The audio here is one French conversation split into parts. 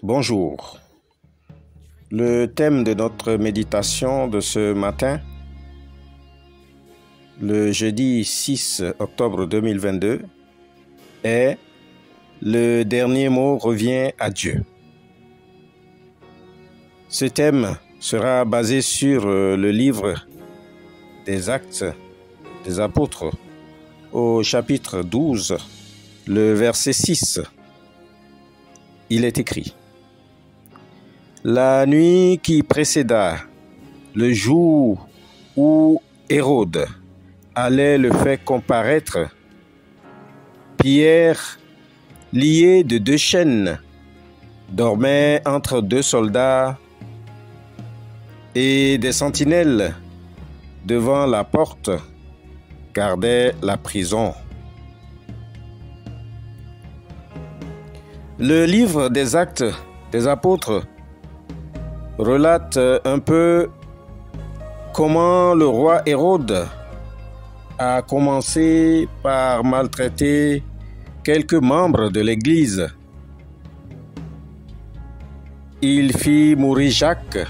Bonjour. Le thème de notre méditation de ce matin, le jeudi 6 octobre 2022, est « Le dernier mot revient à Dieu ». Ce thème sera basé sur le livre des Actes des Apôtres, au chapitre 12, le verset 6. Il est écrit: La nuit qui précéda le jour où Hérode allait le faire comparaître, Pierre, lié de 2 chaînes, dormait entre 2 soldats, et des sentinelles devant la porte gardaient la prison. Le livre des Actes des Apôtres relate un peu comment le roi Hérode a commencé par maltraiter quelques membres de l'Église. Il fit mourir Jacques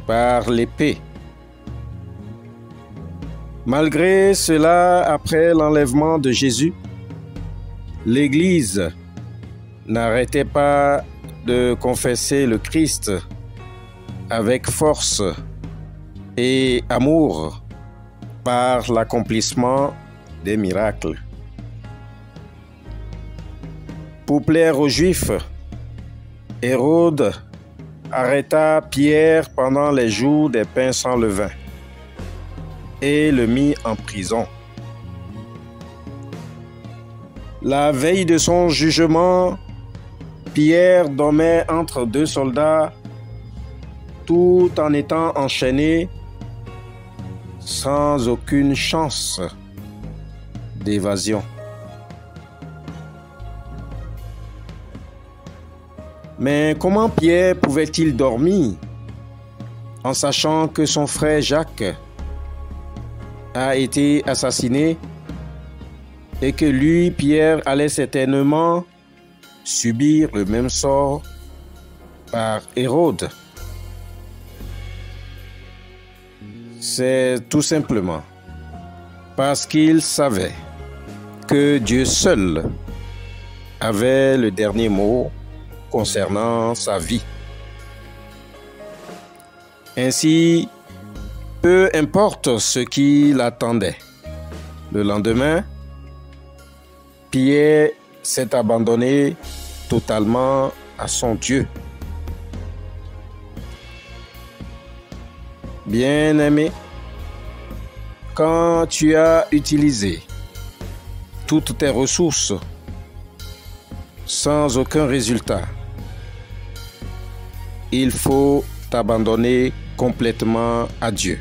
par l'épée. Malgré cela, après l'enlèvement de Jésus, l'Église n'arrêtait pas de confesser le Christ avec force et amour par l'accomplissement des miracles. Pour plaire aux Juifs, Hérode arrêta Pierre pendant les jours des pains sans levain et le mit en prison. La veille de son jugement, Pierre dormait entre 2 soldats tout en étant enchaîné sans aucune chance d'évasion. Mais comment Pierre pouvait-il dormir en sachant que son frère Jacques a été assassiné et que lui, Pierre, allait certainement subir le même sort par Hérode? C'est tout simplement parce qu'il savait que Dieu seul avait le dernier mot concernant sa vie. Ainsi, peu importe ce qui l'attendait, le lendemain, Pierre s'est abandonné totalement à son Dieu. Bien-aimé, quand tu as utilisé toutes tes ressources sans aucun résultat, il faut t'abandonner complètement à Dieu.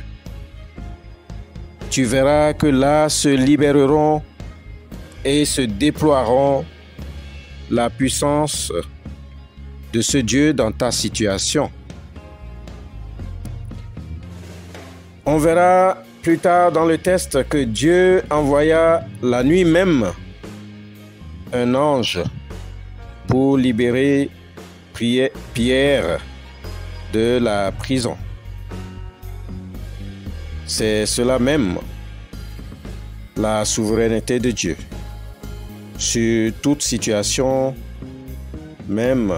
Tu verras que là se libéreront et se déploieront la puissance de ce Dieu dans ta situation. On verra plus tard dans le texte que Dieu envoya la nuit même un ange pour libérer Pierre de la prison. C'est cela même, la souveraineté de Dieu sur toute situation, même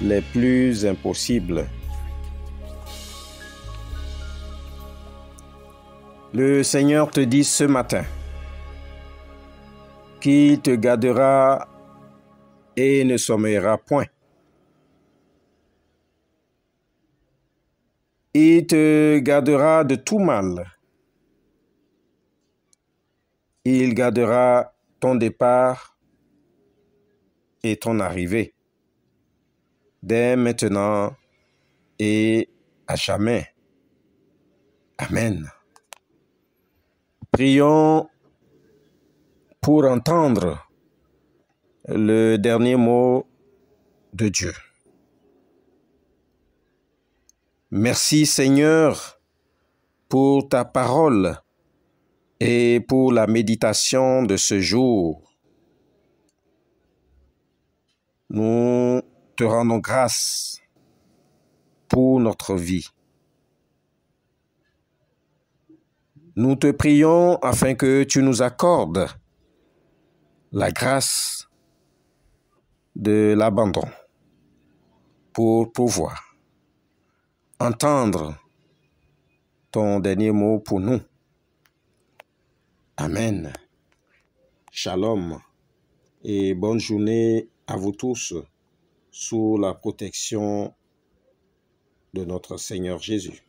les plus impossibles. Le Seigneur te dit ce matin qu'il te gardera et ne sommeillera point. Il te gardera de tout mal. Il gardera ton départ et ton arrivée, dès maintenant et à jamais. Amen. Prions pour entendre le dernier mot de Dieu. Merci Seigneur pour ta parole et pour la méditation de ce jour. Nous te rendons grâce pour notre vie. Nous te prions afin que tu nous accordes la grâce de l'abandon pour pouvoir entendre ton dernier mot pour nous. Amen. Shalom et bonne journée à vous tous sous la protection de notre Seigneur Jésus.